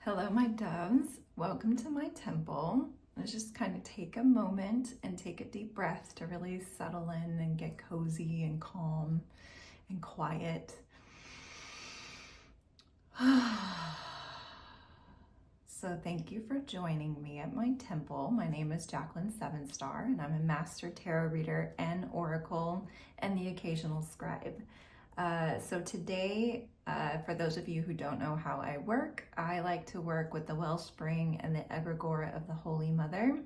Hello, my doves. Welcome to my temple. Let's just kind of take a moment and take a deep breath to really settle in and get cozy and calm and quiet. So thank you for joining me at my temple. My name is Jacqueline Sevenstar, and I'm a master tarot reader and oracle and the occasional scribe. So today, for those of you who don't know how I work, I like to work with the wellspring and the egregore of the Holy Mother.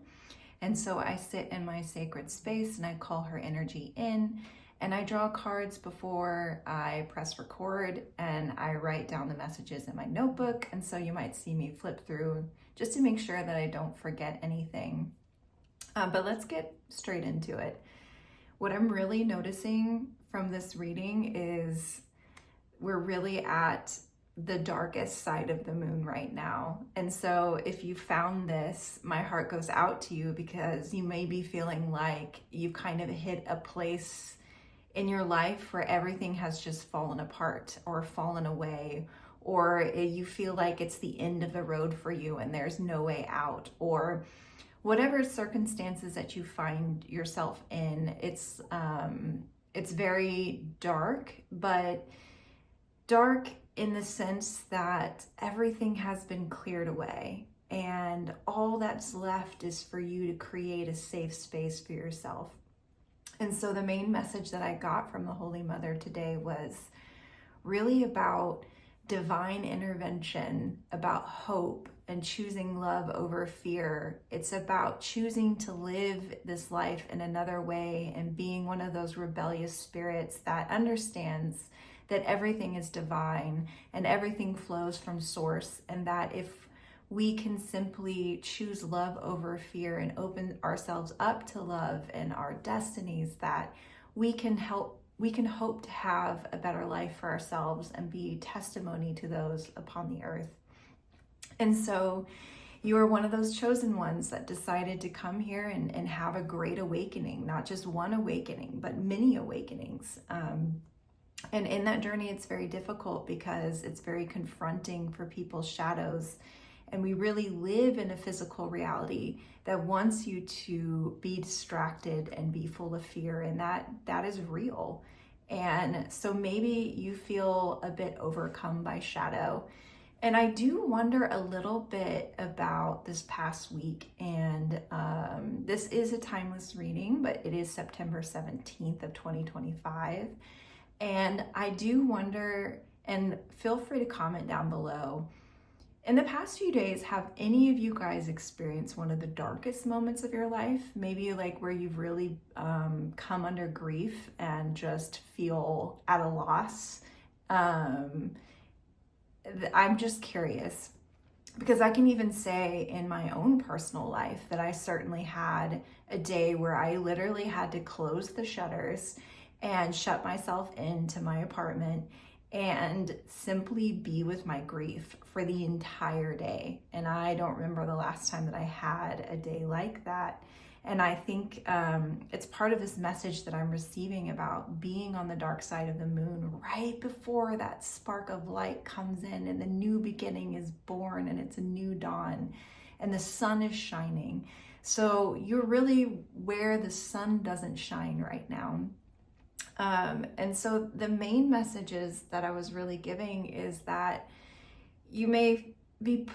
And so I sit in my sacred space and I call her energy in, and I draw cards before I press record, and I write down the messages in my notebook. And so you might see me flip through just to make sure that I don't forget anything. But let's get straight into it. What I'm really noticing from this reading is we're really at the darkest side of the moon right now. And so if you found this, my heart goes out to you, because you may be feeling like you kind of hit a place in your life where everything has just fallen apart or fallen away, or you feel like it's the end of the road for you and there's no way out, or whatever circumstances that you find yourself in. It's very dark, but dark in the sense that everything has been cleared away, and all that's left is for you to create a safe space for yourself. And so the main message that I got from the Holy Mother today was really about divine intervention, about hope, and choosing love over fear. It's about choosing to live this life in another way and being one of those rebellious spirits that understands that everything is divine and everything flows from source, and that if we can simply choose love over fear and open ourselves up to love and our destinies, that we can hope to have a better life for ourselves and be testimony to those upon the earth. And so you are one of those chosen ones that decided to come here and have a great awakening, not just one awakening, but many awakenings. And in that journey, it's very difficult because it's very confronting for people's shadows. And we really live in a physical reality that wants you to be distracted and be full of fear, and that is real. And so maybe you feel a bit overcome by shadow. And I do wonder a little bit about this past week. And this is a timeless reading, but it is September 17th of 2025. And I do wonder, and feel free to comment down below, in the past few days, have any of you guys experienced one of the darkest moments of your life? Maybe like where you've really come under grief and just feel at a loss. I'm just curious, because I can even say in my own personal life that I certainly had a day where I literally had to close the shutters and shut myself into my apartment and simply be with my grief for the entire day. And I don't remember the last time that I had a day like that. And I think it's part of this message that I'm receiving about being on the dark side of the moon right before that spark of light comes in and the new beginning is born, and it's a new dawn and the sun is shining. So you're really where the sun doesn't shine right now. And so the main messages that I was really giving is that you may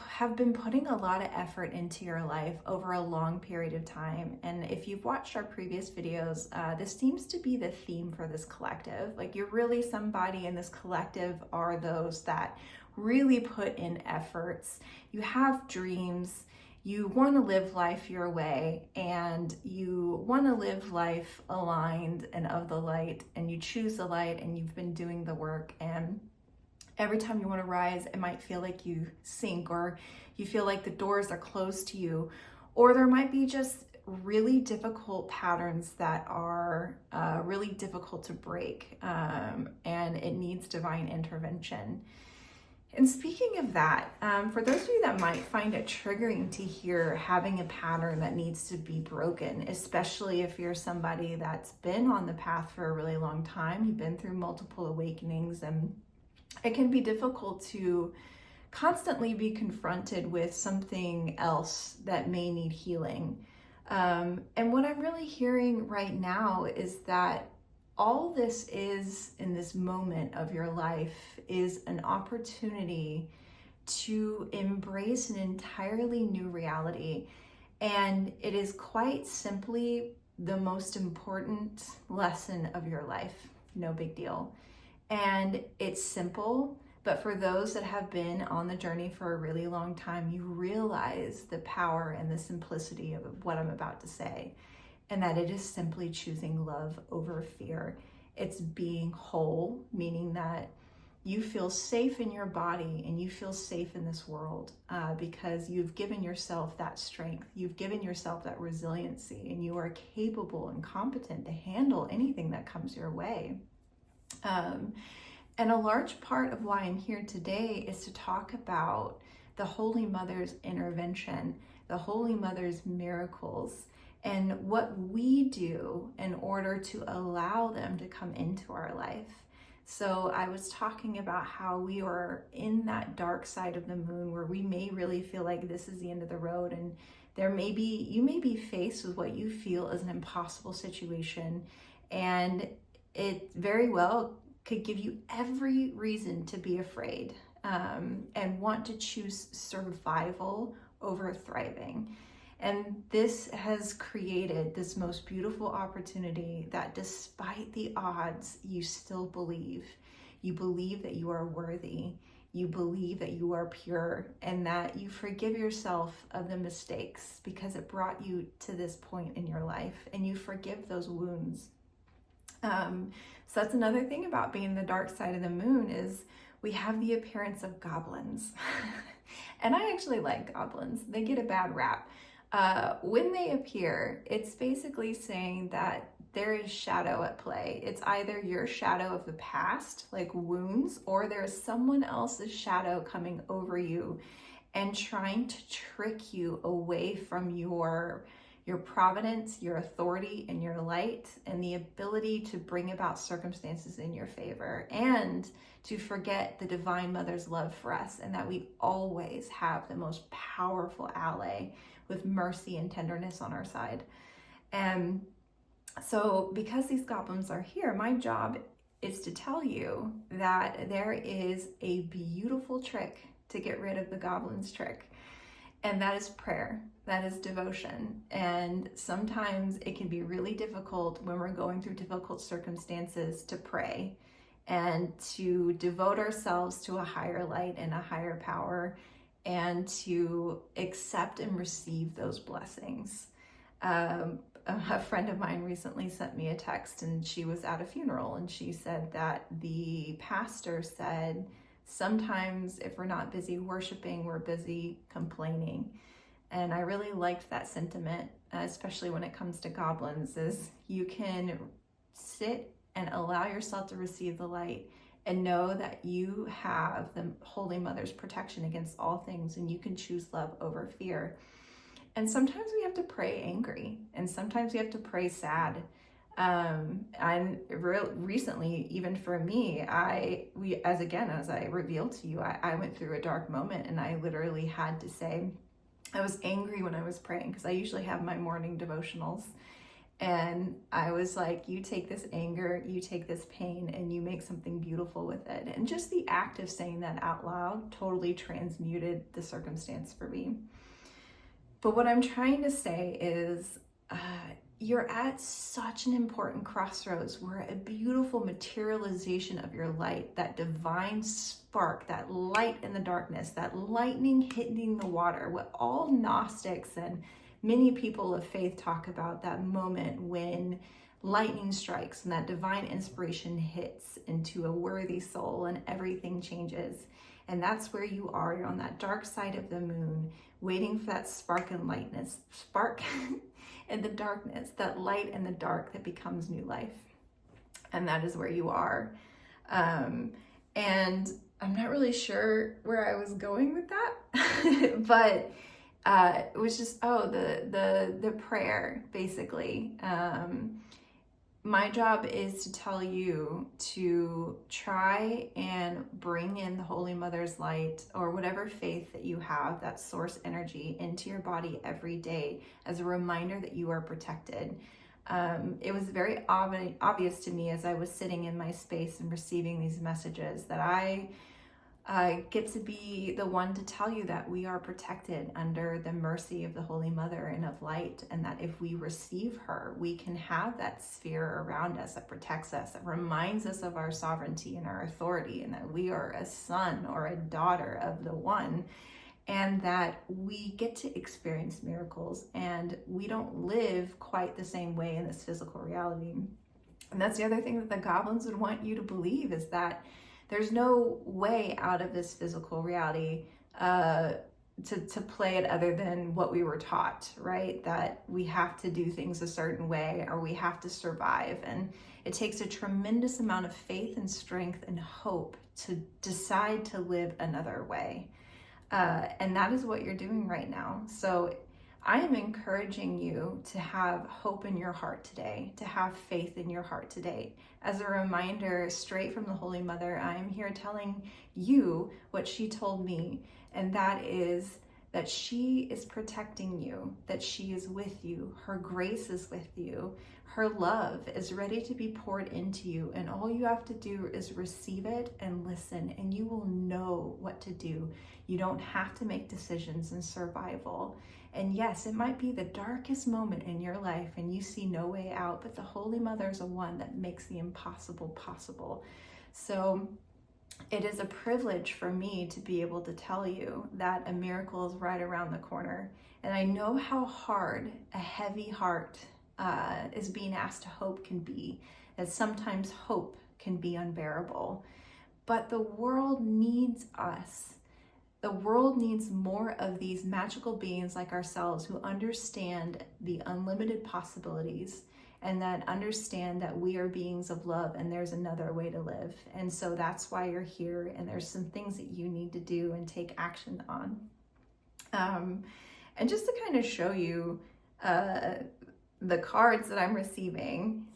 have been putting a lot of effort into your life over a long period of time. And if you've watched our previous videos, this seems to be the theme for this collective. Like, you're really somebody in this collective are those that really put in efforts. You have dreams. You want to live life your way, and you want to live life aligned and of the light, and you choose the light, and you've been doing the work. And every time you want to rise, it might feel like you sink, or you feel like the doors are closed to you, or there might be just really difficult patterns that are really difficult to break, and it needs divine intervention. And speaking of that, for those of you that might find it triggering to hear having a pattern that needs to be broken, especially if you're somebody that's been on the path for a really long time, you've been through multiple awakenings, and it can be difficult to constantly be confronted with something else that may need healing. And what I'm really hearing right now is that all this is in this moment of your life is an opportunity to embrace an entirely new reality. And it is quite simply the most important lesson of your life. No big deal. And it's simple, but for those that have been on the journey for a really long time, you realize the power and the simplicity of what I'm about to say, and that it is simply choosing love over fear. It's being whole, meaning that you feel safe in your body and you feel safe in this world because you've given yourself that strength, you've given yourself that resiliency, and you are capable and competent to handle anything that comes your way. And a large part of why I'm here today is to talk about the Holy Mother's intervention, the Holy Mother's miracles, and what we do in order to allow them to come into our life. So I was talking about how we are in that dark side of the moon where we may really feel like this is the end of the road, and you may be faced with what you feel is an impossible situation, and it very well could give you every reason to be afraid and want to choose survival over thriving. And this has created this most beautiful opportunity that despite the odds, you still believe. You believe that you are worthy. You believe that you are pure, and that you forgive yourself of the mistakes because it brought you to this point in your life, and you forgive those wounds. So that's another thing about being the dark side of the moon is we have the appearance of goblins. And I actually like goblins. They get a bad rap. When they appear, it's basically saying that there is shadow at play. It's either your shadow of the past, like wounds, or there's someone else's shadow coming over you and trying to trick you away from your providence, your authority, and your light, and the ability to bring about circumstances in your favor, and to forget the Divine Mother's love for us, and that we always have the most powerful ally with mercy and tenderness on our side. And so because these goblins are here, my job is to tell you that there is a beautiful trick to get rid of the goblin's trick. And that is prayer, that is devotion. And sometimes it can be really difficult when we're going through difficult circumstances to pray and to devote ourselves to a higher light and a higher power, and to accept and receive those blessings. A friend of mine recently sent me a text, and she was at a funeral, and she said that the pastor said, sometimes if we're not busy worshiping, we're busy complaining. And I really liked that sentiment, especially when it comes to goblins, is you can sit and allow yourself to receive the light and know that you have the Holy Mother's protection against all things, and you can choose love over fear. And sometimes we have to pray angry, and sometimes we have to pray sad. Recently, even for me, as I revealed to you, I went through a dark moment, and I literally had to say, I was angry when I was praying, because I usually have my morning devotionals. And I was like, you take this anger, you take this pain, and you make something beautiful with it. And just the act of saying that out loud totally transmuted the circumstance for me. But what I'm trying to say is, you're at such an important crossroads where a beautiful materialization of your light, that divine spark, that light in the darkness, that lightning hitting the water, what all Gnostics and many people of faith talk about, that moment when lightning strikes and that divine inspiration hits into a worthy soul and everything changes. And that's where you are. You're on that dark side of the moon, waiting for that spark in the darkness, that light in the dark that becomes new life. And that is where you are. And I'm not really sure where I was going with that, but it was just, the prayer, basically. my job is to tell you to try and bring in the Holy Mother's light or whatever faith that you have, that source energy, into your body every day as a reminder that you are protected. It was very obvious to me as I was sitting in my space and receiving these messages that I get to be the one to tell you that we are protected under the mercy of the Holy Mother and of light, and that if we receive her, we can have that sphere around us that protects us, that reminds us of our sovereignty and our authority, and that we are a son or a daughter of the One, and that we get to experience miracles, and we don't live quite the same way in this physical reality. And that's the other thing that the goblins would want you to believe, is that there's no way out of this physical reality to play it other than what we were taught, right? That we have to do things a certain way, or we have to survive. And it takes a tremendous amount of faith and strength and hope to decide to live another way. And that is what you're doing right now. So I am encouraging you to have hope in your heart today, to have faith in your heart today. As a reminder, straight from the Holy Mother, I am here telling you what she told me, and that is that she is protecting you, that she is with you, her grace is with you, her love is ready to be poured into you, and all you have to do is receive it and listen, and you will know what to do. You don't have to make decisions in survival. And yes, it might be the darkest moment in your life and you see no way out, but the Holy Mother is the one that makes the impossible possible. So it is a privilege for me to be able to tell you that a miracle is right around the corner. And I know how hard a heavy heart is being asked to hope can be, that sometimes hope can be unbearable. But the world needs us. The world needs more of these magical beings like ourselves who understand the unlimited possibilities and that understand that we are beings of love and there's another way to live. And so that's why you're here, and there's some things that you need to do and take action on. And just to kind of show you the cards that I'm receiving,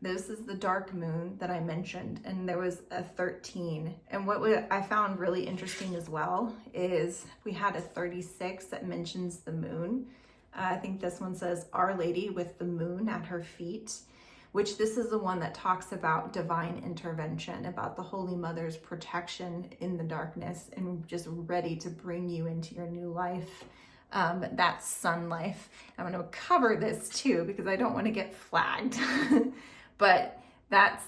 this is the dark moon that I mentioned, and there was a 13. And what I found really interesting as well is we had a 36 that mentions the moon. I think this one says Our Lady with the moon at her feet, which this is the one that talks about divine intervention, about the Holy Mother's protection in the darkness and just ready to bring you into your new life. That sun life. I'm going to cover this too because I don't want to get flagged. But that's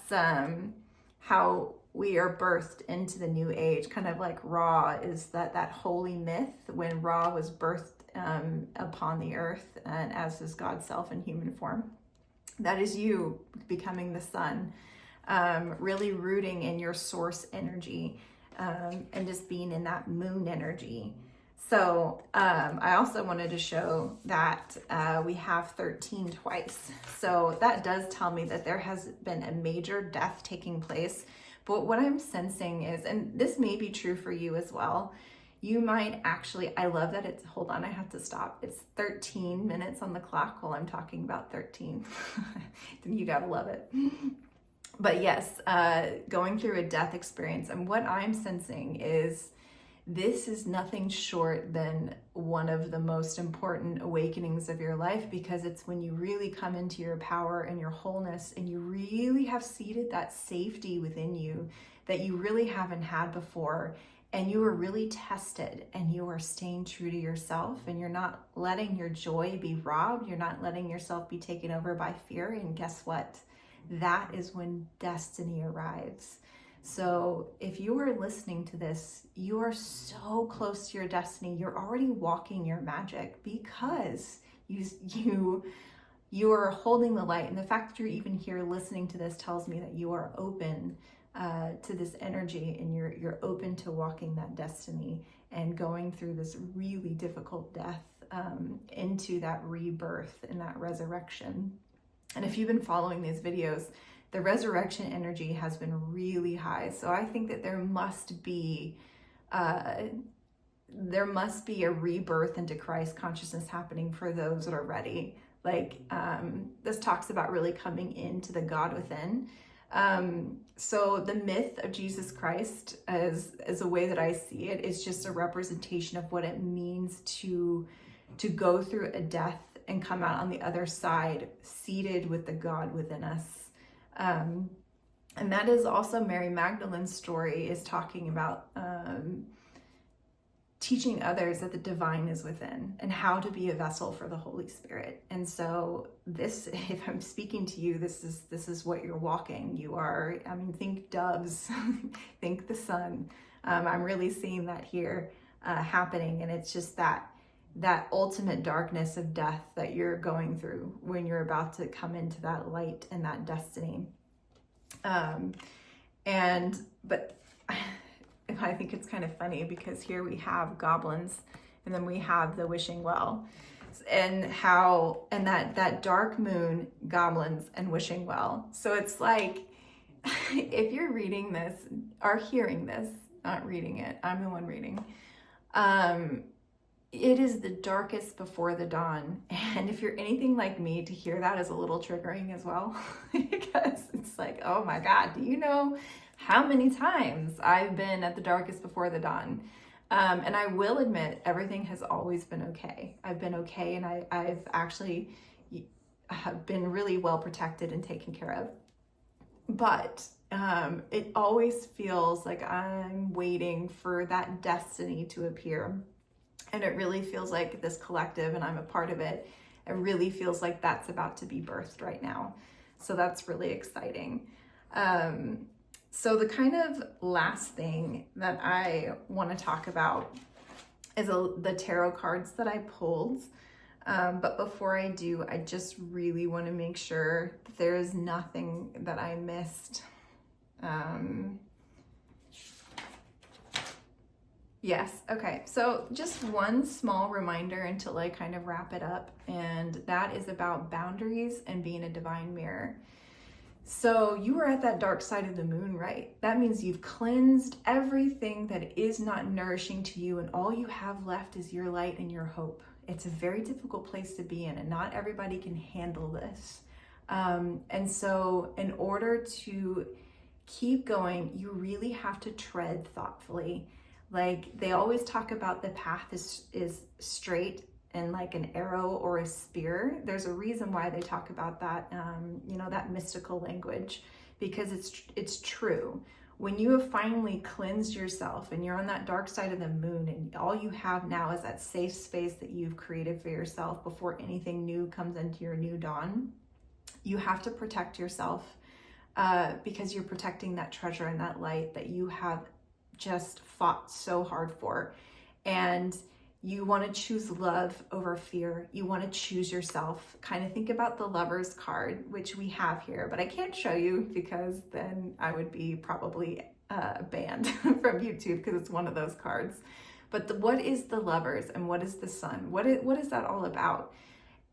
how we are birthed into the new age, kind of like Ra is that holy myth when Ra was birthed upon the earth and as his God self in human form. That is you becoming the sun, really rooting in your source energy and just being in that moon energy. So I also wanted to show that we have 13 twice. So that does tell me that there has been a major death taking place. But what I'm sensing is, and this may be true for you as well, you might actually, I love that it's, hold on, I have to stop. It's 13 minutes on the clock while I'm talking about 13. You gotta love it. But yes, going through a death experience, and what I'm sensing is this is nothing short than one of the most important awakenings of your life, because it's when you really come into your power and your wholeness and you really have seated that safety within you that you really haven't had before, and you are really tested and you are staying true to yourself and you're not letting your joy be robbed. You're not letting yourself be taken over by fear. And guess what? That is when destiny arrives. So if you are listening to this, you are so close to your destiny. You're already walking your magic because you are holding the light. And the fact that you're even here listening to this tells me that you are open to this energy, and you're open to walking that destiny and going through this really difficult death into that rebirth and that resurrection. And if you've been following these videos, the resurrection energy has been really high. So I think that there must be a rebirth into Christ consciousness happening for those that are ready. This talks about really coming into the God within. So the myth of Jesus Christ, as a way that I see it, is just a representation of what it means to go through a death and come out on the other side seated with the God within us. And that is also Mary Magdalene's story, is talking about teaching others that the divine is within and how to be a vessel for the Holy Spirit. And so this, if I'm speaking to you, this is what you're walking. You are, I mean, think doves, think the sun. I'm really seeing that here happening. And it's just that ultimate darkness of death that you're going through when you're about to come into that light and that destiny. But I think it's kind of funny because here we have goblins and then we have the wishing well, and that dark moon, goblins, and wishing well. So it's like, if you're reading this or hearing this, not reading it, I'm the one reading, it is the darkest before the dawn. And if you're anything like me, to hear that is a little triggering as well, because it's like, oh my God, do you know how many times I've been at the darkest before the dawn? And I will admit, everything has always been okay. I've been okay, and I've actually have been really well protected and taken care of. But it always feels like I'm waiting for that destiny to appear. And it really feels like this collective, and I'm a part of it, it really feels like that's about to be birthed right now. So that's really exciting. So the kind of last thing that I want to talk about is the tarot cards that I pulled. But before I do, I just really want to make sure that there is nothing that I missed. Yes, okay, so just one small reminder until I kind of wrap it up, and that is about boundaries and being a divine mirror. So you are at that dark side of the moon, right? That means you've cleansed everything that is not nourishing to you, and all you have left is your light and your hope. It's a very difficult place to be in, and not everybody can handle this. And so in order to keep going, you really have to tread thoughtfully. Like they always talk about the path is straight and like an arrow or a spear. There's a reason why they talk about that, that mystical language, because it's true. When you have finally cleansed yourself and you're on that dark side of the moon, and all you have now is that safe space that you've created for yourself before anything new comes into your new dawn, you have to protect yourself because you're protecting that treasure and that light that you have just fought so hard for. And you want to choose love over fear. You want to choose yourself. Kind of think about the Lovers card, which we have here, but I can't show you because then I would be probably banned from YouTube because it's one of those cards. But what is the Lovers and what is the Sun? What is that all about?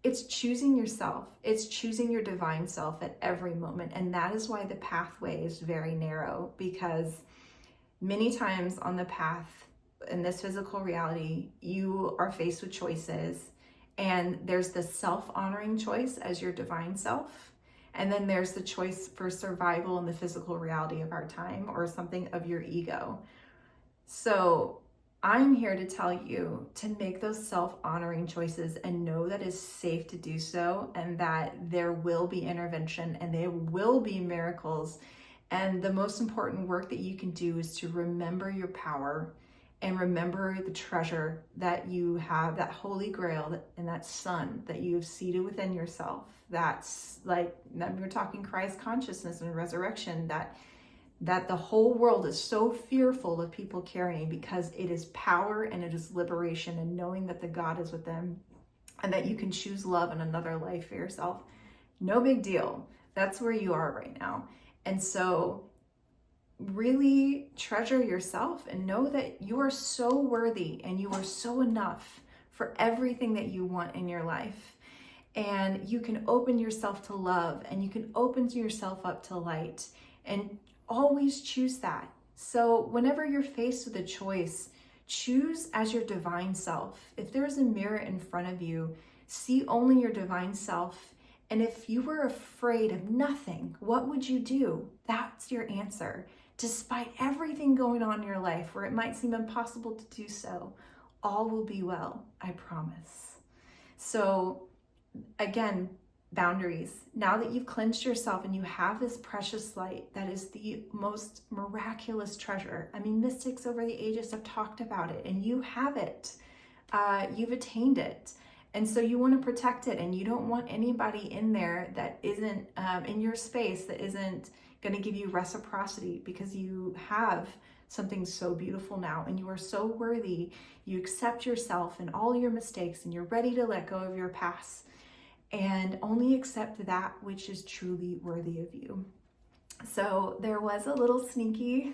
It's choosing yourself. It's choosing your divine self at every moment. And that is why the pathway is very narrow, because many times on the path in this physical reality, you are faced with choices, and there's the self-honoring choice as your divine self. And then there's the choice for survival in the physical reality of our time, or something of your ego. So I'm here to tell you to make those self-honoring choices and know that it's safe to do so, and that there will be intervention and there will be miracles. And the most important work that you can do is to remember your power and remember the treasure that you have, that holy grail and that sun that you have seated within yourself. That's like, we're talking Christ consciousness and resurrection, that the whole world is so fearful of people carrying, because it is power and it is liberation, and knowing that the God is with them and that you can choose love in another life for yourself. No big deal. That's where you are right now. And so really treasure yourself and know that you are so worthy and you are so enough for everything that you want in your life. And you can open yourself to love, and you can open yourself up to light, and always choose that. So whenever you're faced with a choice, choose as your divine self. If there's a mirror in front of you, See only your divine self. And if you were afraid of nothing, what would you do? That's your answer. Despite everything going on in your life where it might seem impossible to do so, all will be well, I promise. So again, boundaries. Now that you've cleansed yourself and you have this precious light that is the most miraculous treasure. I mean, mystics over the ages have talked about it, and you have it. You've attained it. And so you want to protect it, and you don't want anybody in there that isn't in your space that isn't going to give you reciprocity, because you have something so beautiful now and you are so worthy. You accept yourself and all your mistakes, and you're ready to let go of your past and only accept that which is truly worthy of you. So there was a little sneaky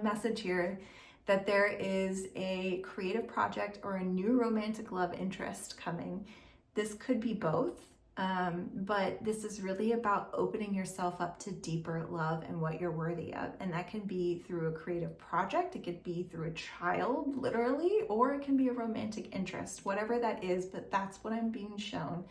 message here that there is a creative project or a new romantic love interest coming. This could be both, but this is really about opening yourself up to deeper love and what you're worthy of. And that can be through a creative project, it could be through a child, literally, or it can be a romantic interest, whatever that is. But that's what I'm being shown,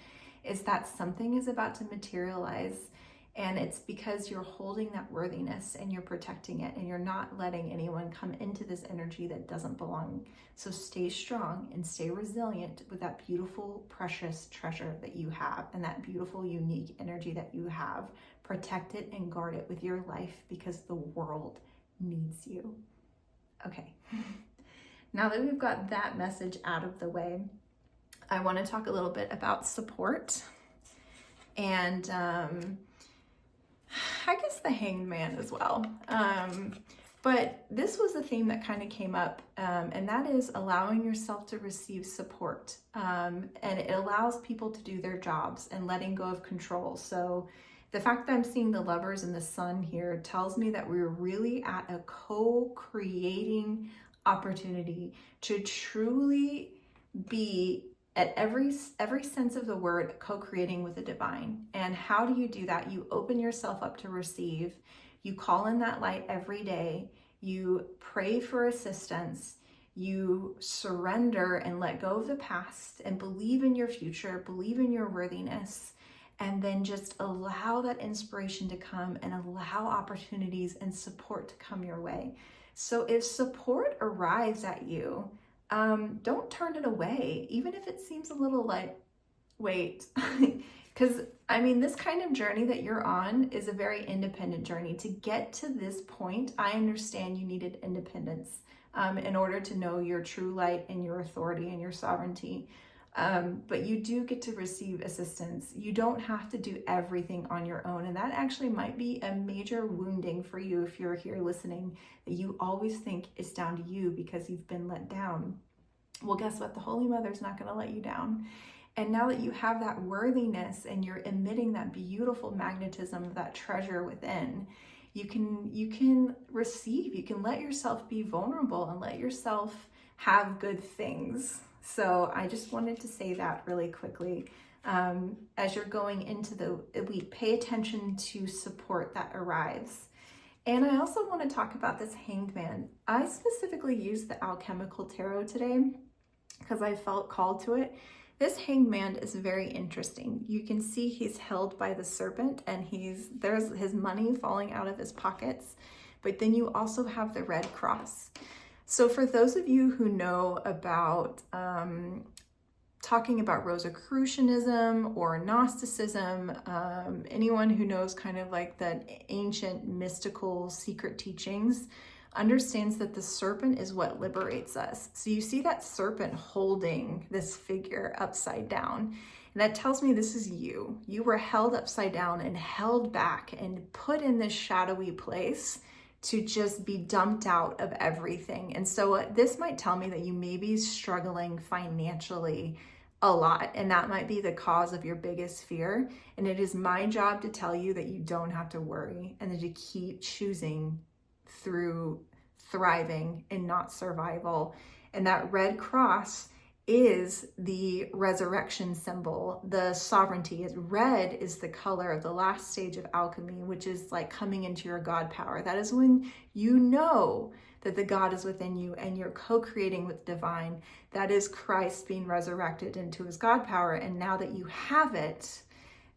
is that something is about to materialize. And it's because you're holding that worthiness and you're protecting it, and you're not letting anyone come into this energy that doesn't belong. So stay strong and stay resilient with that beautiful, precious treasure that you have, and that beautiful, unique energy that you have. Protect it and guard it with your life, because the world needs you. Okay, now that we've got that message out of the way, I want to talk a little bit about support and I guess the Hanged Man as well. But this was a theme that kind of came up, and that is allowing yourself to receive support. And it allows people to do their jobs and letting go of control. So the fact that I'm seeing the Lovers and the Sun here tells me that we're really at a co-creating opportunity to truly be, at every sense of the word, co-creating with the divine. And how do you do that? You open yourself up to receive. You call in that light every day. You pray for assistance. You surrender and let go of the past and believe in your future, believe in your worthiness, and then just allow that inspiration to come and allow opportunities and support to come your way. So if support arrives at you, don't turn it away, even if it seems a little like, wait, because I mean, this kind of journey that you're on is a very independent journey. To get to this point, I understand you needed independence in order to know your true light and your authority and your sovereignty. But you do get to receive assistance. You don't have to do everything on your own. And that actually might be a major wounding for you if you're here listening, that you always think it's down to you because you've been let down. Well, guess what? The Holy Mother's not going to let you down. And now that you have that worthiness and you're emitting that beautiful magnetism of that treasure within, you can receive, you can let yourself be vulnerable and let yourself have good things. So I just wanted to say that really quickly. As you're going into the week, pay attention to support that arrives. And I also want to talk about this Hanged Man. I specifically used the Alchemical Tarot today because I felt called to it. This Hanged Man is very interesting. You can see he's held by the serpent, and there's his money falling out of his pockets. But then you also have the Red Cross. So for those of you who know about talking about Rosicrucianism or Gnosticism, anyone who knows kind of like the ancient mystical secret teachings understands that the serpent is what liberates us. So you see that serpent holding this figure upside down. And that tells me this is you. You were held upside down and held back and put in this shadowy place to just be dumped out of everything. And so this might tell me that you may be struggling financially a lot, and that might be the cause of your biggest fear. And it is my job to tell you that you don't have to worry, and to keep choosing through thriving and not survival. And that Red Cross is the resurrection symbol. The sovereignty is red, is the color of the last stage of alchemy, which is like coming into your God power. That is when you know that the God is within you and you're co-creating with divine. That is Christ being resurrected into his God power. And now that you have it,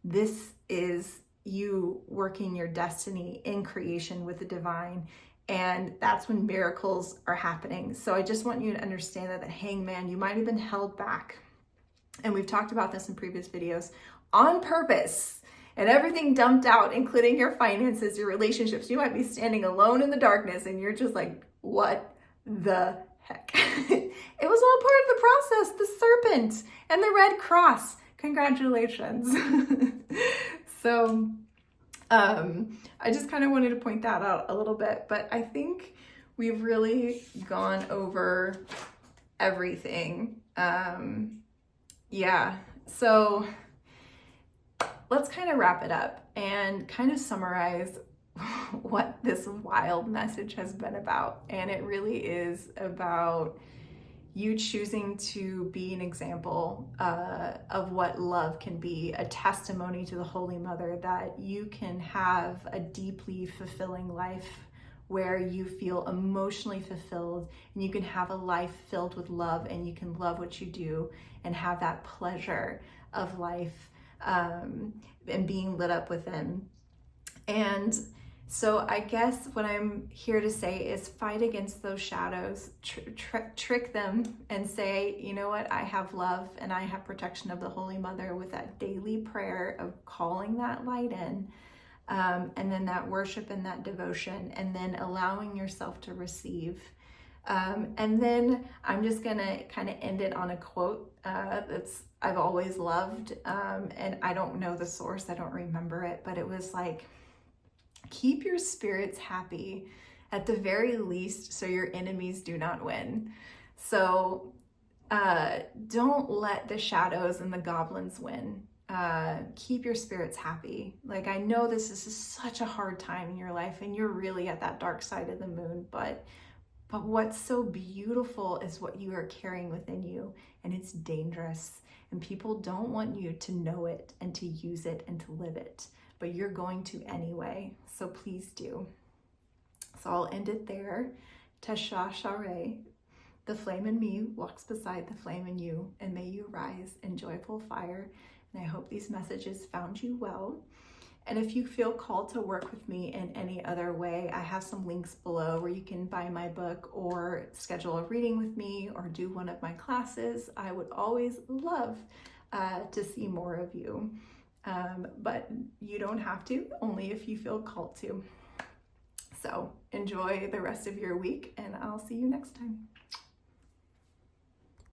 this is you working your destiny in creation with the divine. And that's when miracles are happening. So I just want you to understand that the hangman, you might have been held back. And we've talked about this in previous videos on purpose, and everything dumped out, including your finances, your relationships. You might be standing alone in the darkness and you're just like, what the heck? It was all part of the process, the serpent and the red cross. Congratulations. So I just kind of wanted to point that out a little bit, but I think we've really gone over everything. Yeah, so let's kind of wrap it up and kind of summarize what this wild message has been about. And it really is about you choosing to be an example of what love can be, a testimony to the Holy Mother that you can have a deeply fulfilling life where you feel emotionally fulfilled, and you can have a life filled with love, and you can love what you do and have that pleasure of life and being lit up within. And so I guess what I'm here to say is fight against those shadows, trick them and say, you know what, I have love and I have protection of the Holy Mother with that daily prayer of calling that light in, and then that worship and that devotion, and then allowing yourself to receive. And then I'm just gonna kind of end it on a quote that's I've always loved, and I don't know the source, I don't remember it, but it was like, keep your spirits happy at the very least so your enemies do not win. So don't let the shadows and the goblins win. Keep your spirits happy. Like, I know this is such a hard time in your life and you're really at that dark side of the moon, but what's so beautiful is what you are carrying within you, and it's dangerous, and people don't want you to know it and to use it and to live it, but you're going to anyway, so please do. So I'll end it there. TESHARE, the flame in me walks beside the flame in you, and may you rise in joyful fire. And I hope these messages found you well. And if you feel called to work with me in any other way, I have some links below where you can buy my book or schedule a reading with me or do one of my classes. I would always love to see more of you. But you don't have to, only if you feel called to. So enjoy the rest of your week, and I'll see you next time.